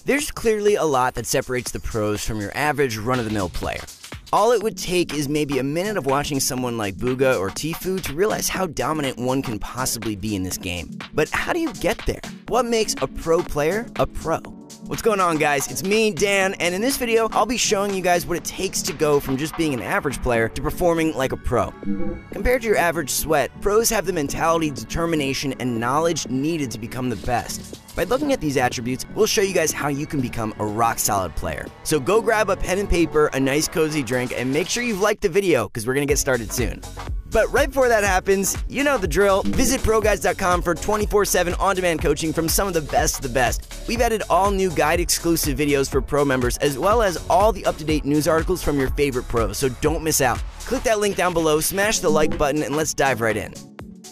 There's clearly a lot that separates the pros from your average run-of-the-mill player. All it would take is maybe a minute of watching someone like Booga or Tfue to realize how dominant one can possibly be in this game. But how do you get there? What makes a pro player a pro? What's going on, guys? It's me, Dan, and in this video, I'll be showing you guys what it takes to go from just being an average player to performing like a pro. Compared to your average sweat, pros have the mentality, determination, and knowledge needed to become the best. By looking at these attributes, we'll show you guys how you can become a rock-solid player. So go grab a pen and paper, a nice cozy drink, and make sure you've liked the video, because we're gonna get started soon. But right before that happens, you know the drill. Visit ProGuides.com for 24/7 on-demand coaching from some of the best of the best. We've added all new guide-exclusive videos for pro members, as well as all the up-to-date news articles from your favorite pros, so don't miss out. Click that link down below, smash the like button, and let's dive right in.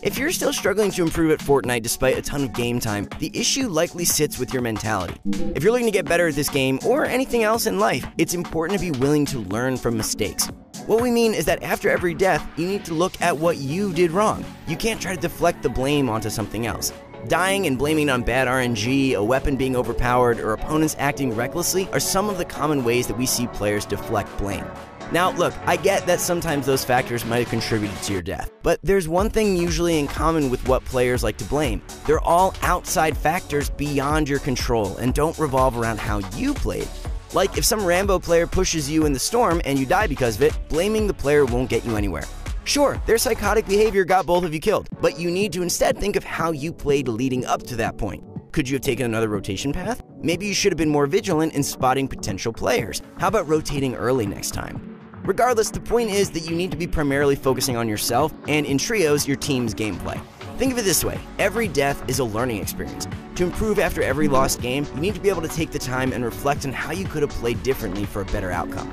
If you're still struggling to improve at Fortnite despite a ton of game time, the issue likely sits with your mentality. If you're looking to get better at this game, or anything else in life, it's important to be willing to learn from mistakes. What we mean is that after every death, you need to look at what you did wrong. You can't try to deflect the blame onto something else. Dying and blaming on bad RNG, a weapon being overpowered, or opponents acting recklessly are some of the common ways that we see players deflect blame. Now, look, I get that sometimes those factors might have contributed to your death, but there's one thing usually in common with what players like to blame. They're all outside factors beyond your control and don't revolve around how you played. Like if some Rambo player pushes you in the storm and you die because of it, blaming the player won't get you anywhere. Sure, their psychotic behavior got both of you killed, but you need to instead think of how you played leading up to that point. Could you have taken another rotation path? Maybe you should have been more vigilant in spotting potential players. How about rotating early next time? Regardless, the point is that you need to be primarily focusing on yourself and, in trios, your team's gameplay. Think of it this way, every death is a learning experience. To improve after every lost game, you need to be able to take the time and reflect on how you could have played differently for a better outcome.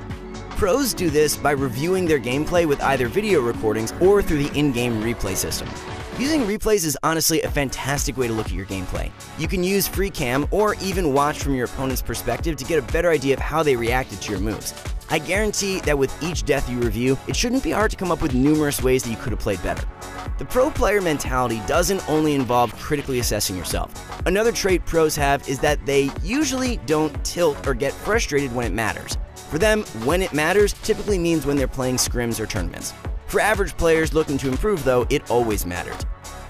Pros do this by reviewing their gameplay with either video recordings or through the in-game replay system. Using replays is honestly a fantastic way to look at your gameplay. You can use free cam or even watch from your opponent's perspective to get a better idea of how they reacted to your moves. I guarantee that with each death you review, it shouldn't be hard to come up with numerous ways that you could have played better. The pro player mentality doesn't only involve critically assessing yourself. Another trait pros have is that they usually don't tilt or get frustrated when it matters. For them, when it matters typically means when they're playing scrims or tournaments. For average players looking to improve though, it always matters.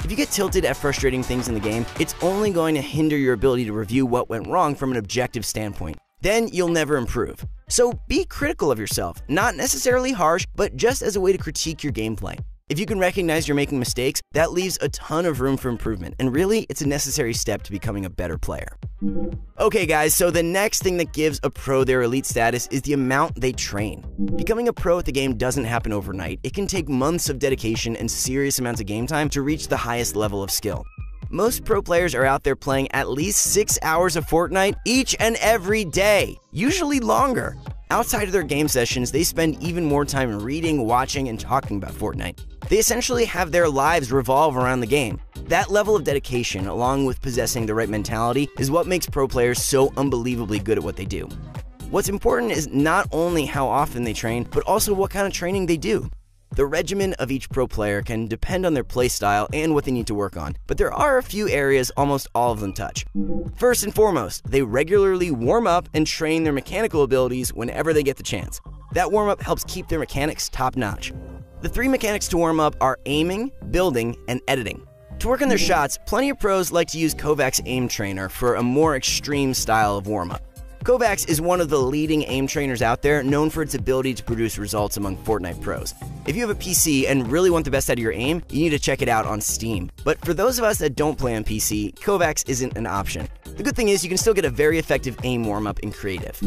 If you get tilted at frustrating things in the game, it's only going to hinder your ability to review what went wrong from an objective standpoint. Then you'll never improve. So be critical of yourself, not necessarily harsh, but just as a way to critique your gameplay. If you can recognize you're making mistakes, that leaves a ton of room for improvement, and really, it's a necessary step to becoming a better player. Okay guys, so the next thing that gives a pro their elite status is the amount they train. Becoming a pro at the game doesn't happen overnight. It can take months of dedication and serious amounts of game time to reach the highest level of skill. Most pro players are out there playing at least 6 hours of Fortnite each and every day, usually longer. Outside of their game sessions, they spend even more time reading, watching, and talking about Fortnite. They essentially have their lives revolve around the game. That level of dedication, along with possessing the right mentality, is what makes pro players so unbelievably good at what they do. What's important is not only how often they train, but also what kind of training they do. The regimen of each pro player can depend on their playstyle and what they need to work on, but there are a few areas almost all of them touch. First and foremost, they regularly warm up and train their mechanical abilities whenever they get the chance. That warm-up helps keep their mechanics top-notch. The 3 mechanics to warm up are aiming, building, and editing. To work on their shots, plenty of pros like to use Kovaaks Aim Trainer for a more extreme style of warm-up. Kovaaks is one of the leading aim trainers out there, known for its ability to produce results among Fortnite pros. If you have a PC and really want the best out of your aim, you need to check it out on Steam. But for those of us that don't play on PC, Kovaaks isn't an option. The good thing is you can still get a very effective aim warm-up in creative.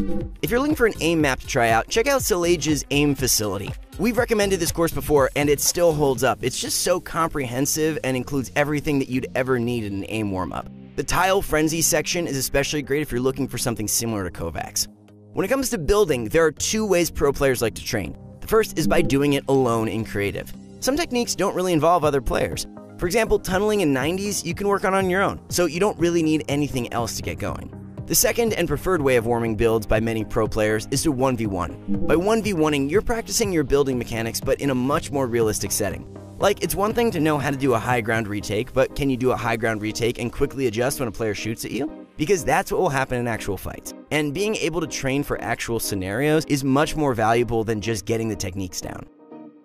If you're looking for an aim map to try out, check out Solage's Aim Facility. We've recommended this course before and it still holds up. It's just so comprehensive and includes everything that you'd ever need in an aim warm-up. The Tile Frenzy section is especially great if you're looking for something similar to Kovaaks. When it comes to building, there are 2 ways pro players like to train. The first is by doing it alone in creative. Some techniques don't really involve other players. For example, tunneling in 90s you can work on your own, so you don't really need anything else to get going. The second and preferred way of warming builds by many pro players is to 1v1. By 1v1ing, you're practicing your building mechanics but in a much more realistic setting. Like, it's one thing to know how to do a high ground retake, but can you do a high ground retake and quickly adjust when a player shoots at you? because that's what will happen in actual fights. And being able to train for actual scenarios is much more valuable than just getting the techniques down.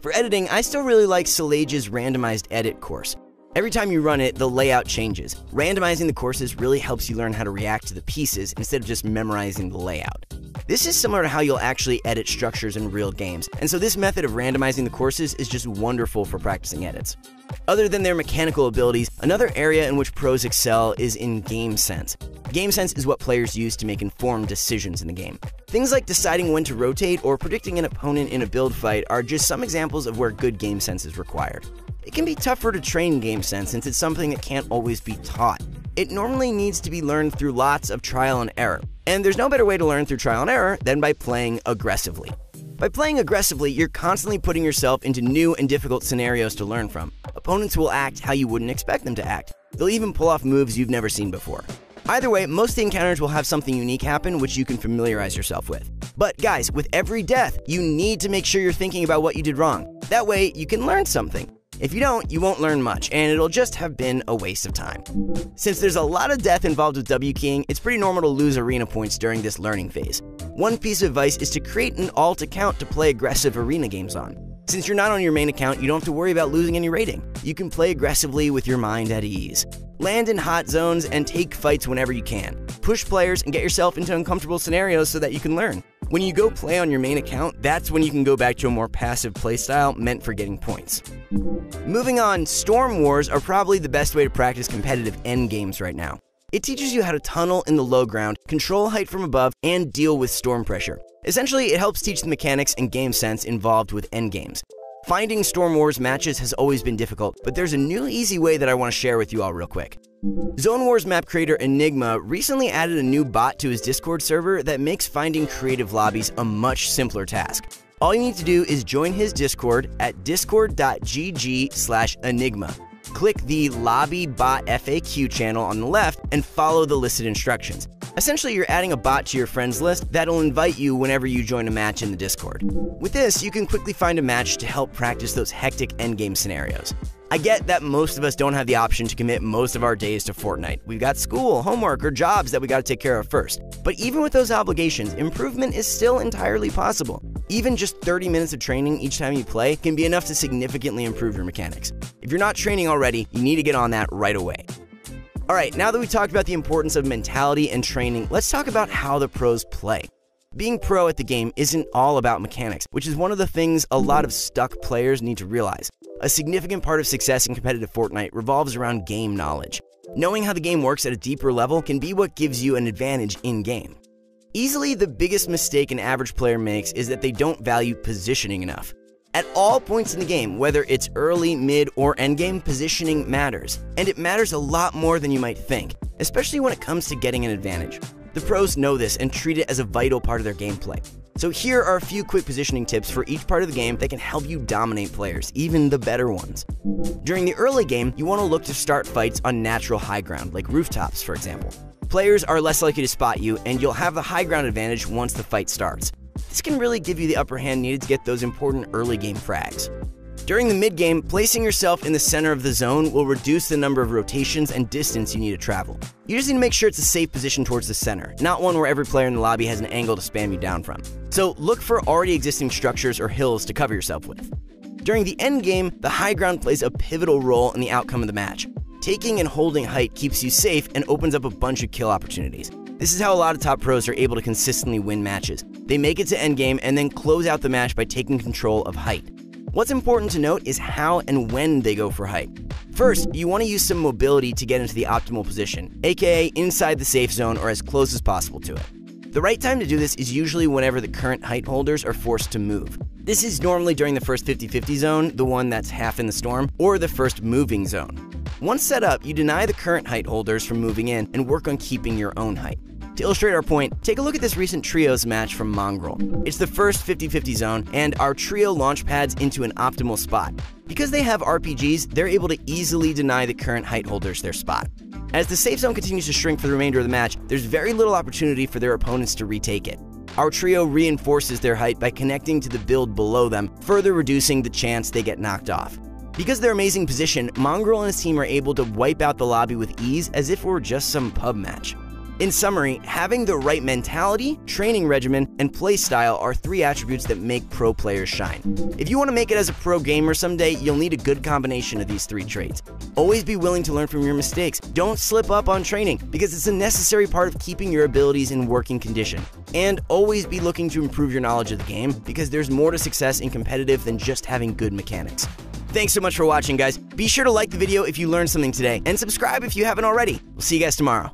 For editing, I still really like Solage's randomized edit course. Every time you run it, the layout changes. Randomizing the courses really helps you learn how to react to the pieces instead of just memorizing the layout. This is similar to how you'll actually edit structures in real games, and so this method of randomizing the courses is just wonderful for practicing edits. Other than their mechanical abilities, another area in which pros excel is in game sense. Game sense is what players use to make informed decisions in the game. Things like deciding when to rotate or predicting an opponent in a build fight are just some examples of where good game sense is required. It can be tougher to train game sense since it's something that can't always be taught. It normally needs to be learned through lots of trial and error. And there's no better way to learn through trial and error than by playing aggressively. By playing aggressively, you're constantly putting yourself into new and difficult scenarios to learn from. Opponents will act how you wouldn't expect them to act. They'll even pull off moves you've never seen before. Either way, most of the encounters will have something unique happen which you can familiarize yourself with. But guys, with every death, you need to make sure you're thinking about what you did wrong. That way, you can learn something. If you don't, you won't learn much, and it'll just have been a waste of time. Since there's a lot of death involved with W keying, it's pretty normal to lose arena points during this learning phase. One piece of advice is to create an alt account to play aggressive arena games on. Since you're not on your main account, you don't have to worry about losing any rating. You can play aggressively with your mind at ease. Land in hot zones and take fights whenever you can. Push players and get yourself into uncomfortable scenarios so that you can learn. When you go play on your main account, that's when you can go back to a more passive playstyle meant for getting points. Moving on, Storm Wars are probably the best way to practice competitive endgames right now. It teaches you how to tunnel in the low ground, control height from above, and deal with storm pressure. Essentially, it helps teach the mechanics and game sense involved with endgames. Finding Storm Wars matches has always been difficult, but there's a new easy way that I want to share with you all real quick. Zone Wars map creator Enigma recently added a new bot to his Discord server that makes finding creative lobbies a much simpler task. All you need to do is join his Discord at discord.gg/enigma. Click the Lobby Bot FAQ channel on the left and follow the listed instructions. Essentially, you're adding a bot to your friends list that'll invite you whenever you join a match in the Discord. With this, you can quickly find a match to help practice those hectic endgame scenarios. I get that most of us don't have the option to commit most of our days to Fortnite. We've got school, homework, or jobs that we gotta take care of first. But even with those obligations, improvement is still entirely possible. Even just 30 minutes of training each time you play can be enough to significantly improve your mechanics. If you're not training already, you need to get on that right away. Alright, now that we talked about the importance of mentality and training, let's talk about how the pros play. Being pro at the game isn't all about mechanics, which is one of the things a lot of stuck players need to realize. A significant part of success in competitive Fortnite revolves around game knowledge. Knowing how the game works at a deeper level can be what gives you an advantage in-game. Easily the biggest mistake an average player makes is that they don't value positioning enough. At all points in the game, whether it's early, mid, or endgame, positioning matters. And it matters a lot more than you might think, especially when it comes to getting an advantage. The pros know this and treat it as a vital part of their gameplay. So here are a few quick positioning tips for each part of the game that can help you dominate players, even the better ones. During the early game, you want to look to start fights on natural high ground, like rooftops, for example. Players are less likely to spot you, and you'll have the high ground advantage once the fight starts. This can really give you the upper hand needed to get those important early game frags. During the mid game, placing yourself in the center of the zone will reduce the number of rotations and distance you need to travel. You just need to make sure it's a safe position towards the center, not one where every player in the lobby has an angle to spam you down from. So look for already existing structures or hills to cover yourself with. During the end game, the high ground plays a pivotal role in the outcome of the match. Taking and holding height keeps you safe and opens up a bunch of kill opportunities. This is how a lot of top pros are able to consistently win matches. They make it to endgame and then close out the match by taking control of height. What's important to note is how and when they go for height. First, you want to use some mobility to get into the optimal position, aka inside the safe zone or as close as possible to it. The right time to do this is usually whenever the current height holders are forced to move. This is normally during the first 50-50 zone, the one that's half in the storm, or the first moving zone. Once set up, you deny the current height holders from moving in and work on keeping your own height. To illustrate our point, take a look at this recent trios match from Mongrel. It's the first 50-50 zone, and our trio launch pads into an optimal spot. Because they have RPGs, they're able to easily deny the current height holders their spot. As the safe zone continues to shrink for the remainder of the match, there's very little opportunity for their opponents to retake it. Our trio reinforces their height by connecting to the build below them, further reducing the chance they get knocked off. Because of their amazing position, Mongrel and his team are able to wipe out the lobby with ease as if it were just some pub match. In summary, having the right mentality, training regimen, and play style are 3 attributes that make pro players shine. If you want to make it as a pro gamer someday, you'll need a good combination of these 3 traits. Always be willing to learn from your mistakes. Don't slip up on training, because it's a necessary part of keeping your abilities in working condition. And always be looking to improve your knowledge of the game, because there's more to success in competitive than just having good mechanics. Thanks so much for watching, guys. Be sure to like the video if you learned something today, and subscribe if you haven't already. We'll see you guys tomorrow.